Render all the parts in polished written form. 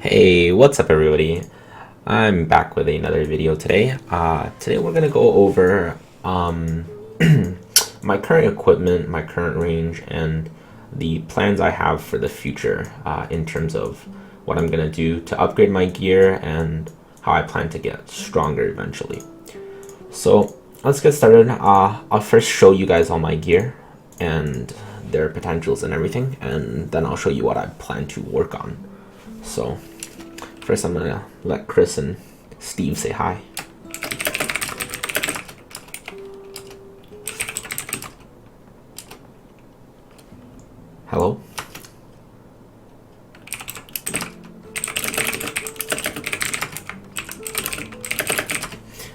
Hey, what's up everybody? I'm back with another video today. Today we're gonna go over my current equipment, my current range, and the plans I have for the future in terms of what I'm gonna do to upgrade my gear and how I plan to get stronger eventually. So let's get started. I'll first show you guys all my gear and their potentials and everything, and then I'll show you what I plan to work on. So first, I'm gonna let Chris and Steve say hi. Hello.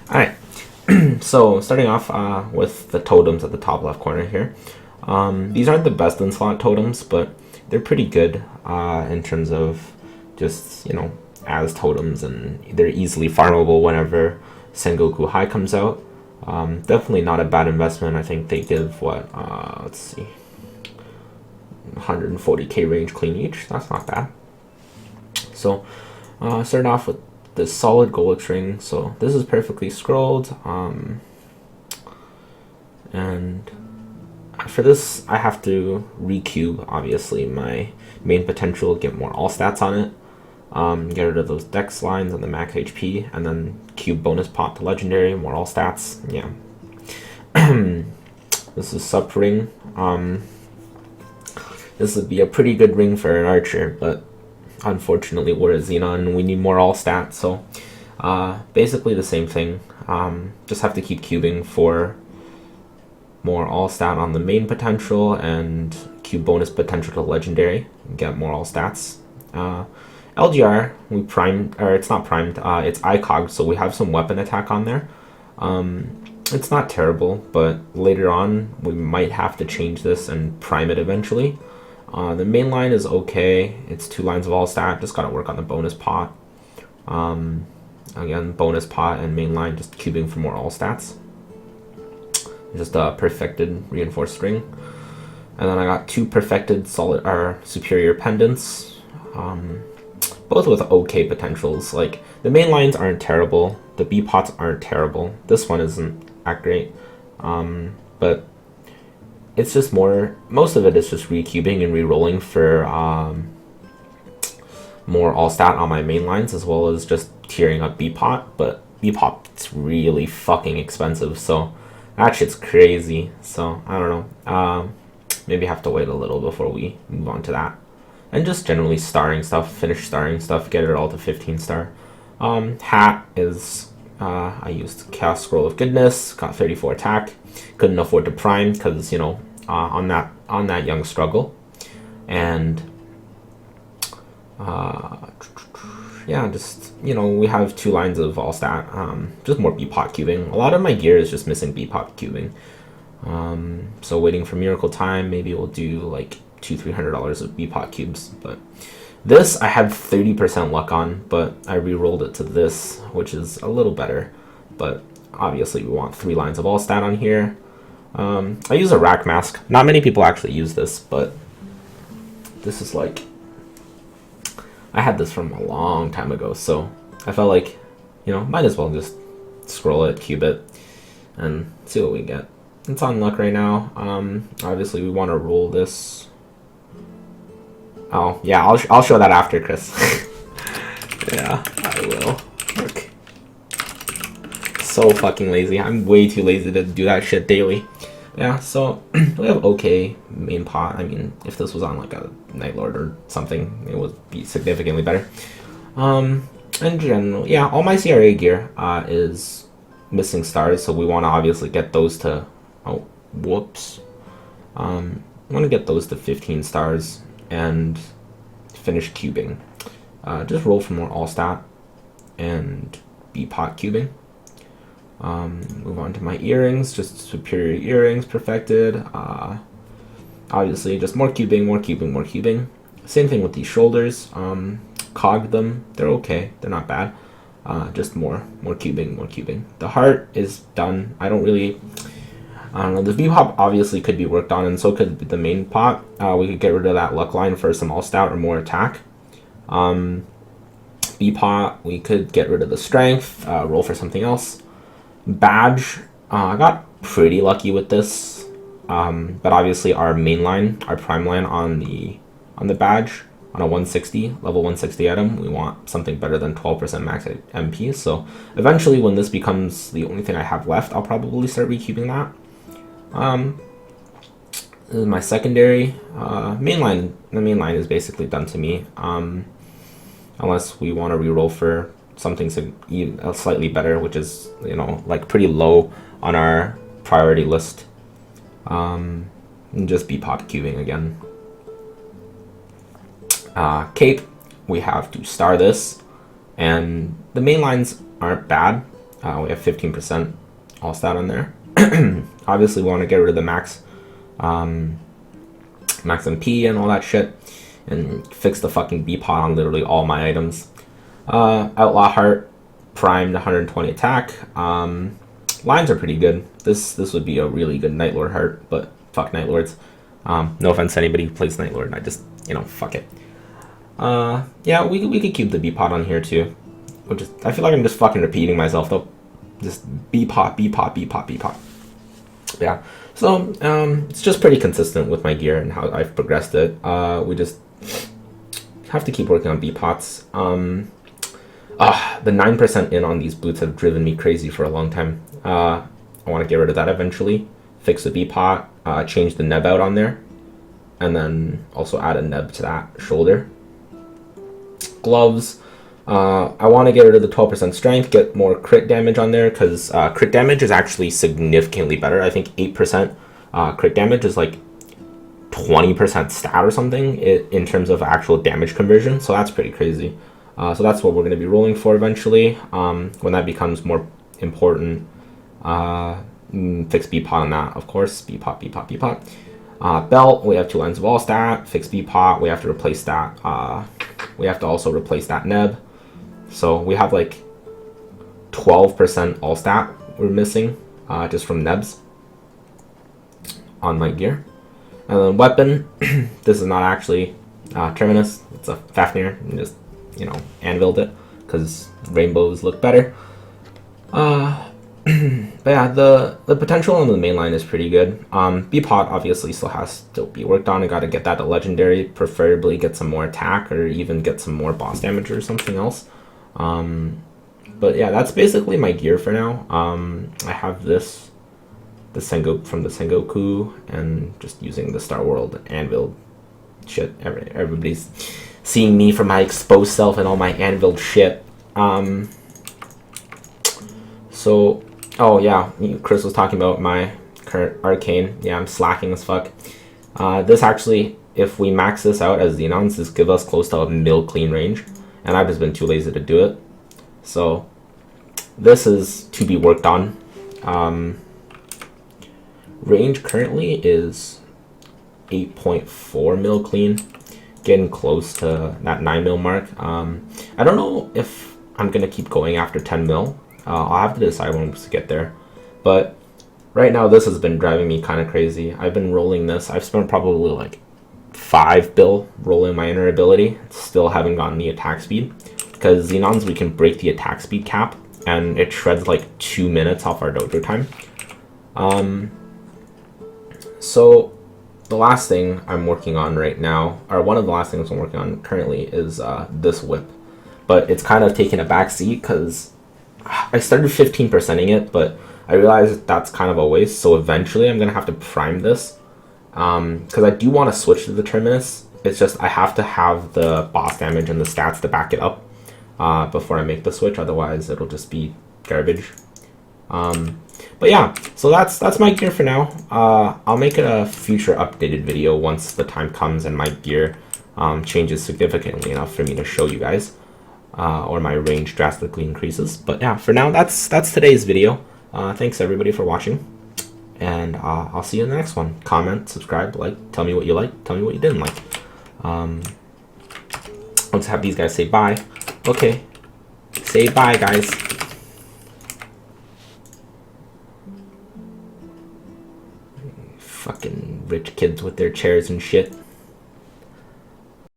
Alright, so starting off with the totems at the top left corner here. These aren't the best in slot totems, but they're pretty good in terms of just, as totems, and they're easily farmable whenever Sengoku High comes out. Definitely not a bad investment. I think they give, let's see, 140k range clean each. That's not bad. So, starting off with the solid Golix ring. So this is perfectly scrolled. And for this, I have to recube, obviously, my main potential, get more all stats on it. Get rid of those dex lines and the max HP, and then cube bonus pot to legendary, more all stats. Yeah. This is sub ring. This would be a pretty good ring for an archer, but unfortunately we're a Xenon, we need more all stats, so basically the same thing. Just have to keep cubing for more all stat on the main potential and cube bonus potential to legendary and get more all stats. LGR, we primed, or it's not primed, it's ICOG, so we have some weapon attack on there. It's not terrible, but later on we might have to change this and prime it eventually. The main line is okay, it's 2 lines of all stat, just gotta work on the bonus pot. Again, bonus pot and main line, just cubing for more all stats. Just a perfected reinforced ring. And then I got 2 perfected solid or superior pendants. Both with okay potentials. Like, the main lines aren't terrible, the B pots aren't terrible. This one isn't that great, but it's just most of it is just recubing and re-rolling for more all stat on my main lines, as well as just tiering up B pot. But B pot's really fucking expensive, so that shit's crazy. So I don't know. Maybe have to wait a little before we move on to that. And just generally starring stuff, finish starring stuff, get it all to 15 star. Hat is, I used Chaos Scroll of Goodness, got 34 attack. Couldn't afford to prime because, on that young struggle. And, yeah, just, we have 2 lines of all stat, just more B-pot cubing. A lot of my gear is just missing B-pot cubing. So waiting for Miracle Time, maybe we'll do like $200-300 of B-pot cubes. But this I had 30% luck on, but I re-rolled it to this, which is a little better. But obviously we want 3 lines of all stat on here. I use a rack mask. Not many people actually use this, but this is like, I had this from a long time ago, so I felt like, might as well just scroll it, cube it, and see what we get. It's on luck right now. Obviously we want to roll this. Oh, yeah, I'll show that after, Chris. Yeah, I will. Look. So fucking lazy. I'm way too lazy to do that shit daily. Yeah, so we have okay main pot. I mean, if this was on like a Night Lord or something, it would be significantly better. In general, yeah, all my CRA gear is missing stars, so we want to obviously get those to, oh, whoops. I want to get those to 15 stars and finish cubing. Just roll for more all stat and B-pot cubing. Move on to my earrings, just superior earrings, perfected. Obviously, just more cubing, more cubing, more cubing. Same thing with these shoulders. Cog them, they're okay, they're not bad. Just more cubing, more cubing. The heart is done. I don't know, the V-pop obviously could be worked on, and so could the main pot. We could get rid of that luck line for some all stat or more attack. B-pot, we could get rid of the strength, roll for something else. Badge, I got pretty lucky with this, but obviously our main line, our prime line on the badge, on a 160, level 160 item, we want something better than 12% max MP, so eventually when this becomes the only thing I have left, I'll probably start recubing that. This is my secondary. The main line is basically done to me, unless we want to reroll for something slightly better, which is, you know, like pretty low on our priority list. And just be pop cubing again. Cape, we have to star this, and the main lines aren't bad. We have 15% all stat on there. Obviously, we want to get rid of the max MP and all that shit, and fix the fucking B-pot on literally all my items. Outlaw Heart, primed 120 attack. Lines are pretty good. This would be a really good Night Lord Heart, but fuck Night Lords. No offense to anybody who plays Night Lord, I just, you know, fuck it. Yeah, we could keep the B-pot on here too. I feel like I'm just fucking repeating myself though. Just B-pot, B-pot, B-pot, B-pot. Yeah, so it's just pretty consistent with my gear and how I've progressed it. We just have to keep working on B-pots. The 9% in on these boots have driven me crazy for a long time. I want to get rid of that eventually. Fix the B-pot, change the neb out on there, and then also add a neb to that shoulder. Gloves, I want to get rid of the 12% strength, get more crit damage on there, because crit damage is actually significantly better. I think 8% crit damage is like 20% stat or something in terms of actual damage conversion, so that's pretty crazy. So that's what we're going to be rolling for eventually. When that becomes more important, fix B-pot on that, of course. B-pot, B-pot, B-pot. Belt, we have 2 lines of all stat. Fix B-pot, we have to replace that. We have to also replace that neb. So we have like 12% all stat we're missing just from nebs on my gear. And then weapon, this is not actually Terminus, it's a Fafnir, and just, you know, anviled it because rainbows look better. But yeah, the potential on the main line is pretty good. B-pot obviously still has to be worked on. I gotta get that to legendary, preferably get some more attack or even get some more boss damage or something else. But yeah, that's basically my gear for now. I have the Sengoku from the Sengoku, and just using the Star World anvil shit. Everybody's seeing me for my exposed self and all my anvil shit. So, oh yeah, Chris was talking about my current arcane. Yeah, I'm slacking as fuck. This actually, if we max this out as Xenons, this gives us close to a mil clean range, and I've just been too lazy to do it. So this is to be worked on. Range currently is 8.4 mil clean, getting close to that 9 mil mark. I don't know if I'm gonna keep going after 10 mil. I'll have to decide when to get there, but right now this has been driving me kind of crazy. I've been rolling this. I've spent probably like 5 bill rolling my inner ability. Still haven't gotten the attack speed, because Xenons, we can break the attack speed cap and it shreds like 2 minutes off our dojo time. So the last thing I'm working on right now, or one of the last things I'm working on currently, is this whip, but it's kind of taking a back seat because I started 15%ing it, but I realized that's kind of a waste, so eventually I'm going to have to prime this, because I do want to switch to the Terminus. It's just I have to have the boss damage and the stats to back it up before I make the switch, otherwise it'll just be garbage. But yeah, so that's my gear for now. I'll make a future updated video once the time comes and my gear changes significantly enough for me to show you guys. Or my range drastically increases. But yeah, for now, that's today's video. Thanks everybody for watching, and I'll see you in the next one. Comment, subscribe, like, tell me what you liked, tell me what you didn't like. Let's have these guys say bye. Okay, say bye, guys. Fucking rich kids with their chairs and shit.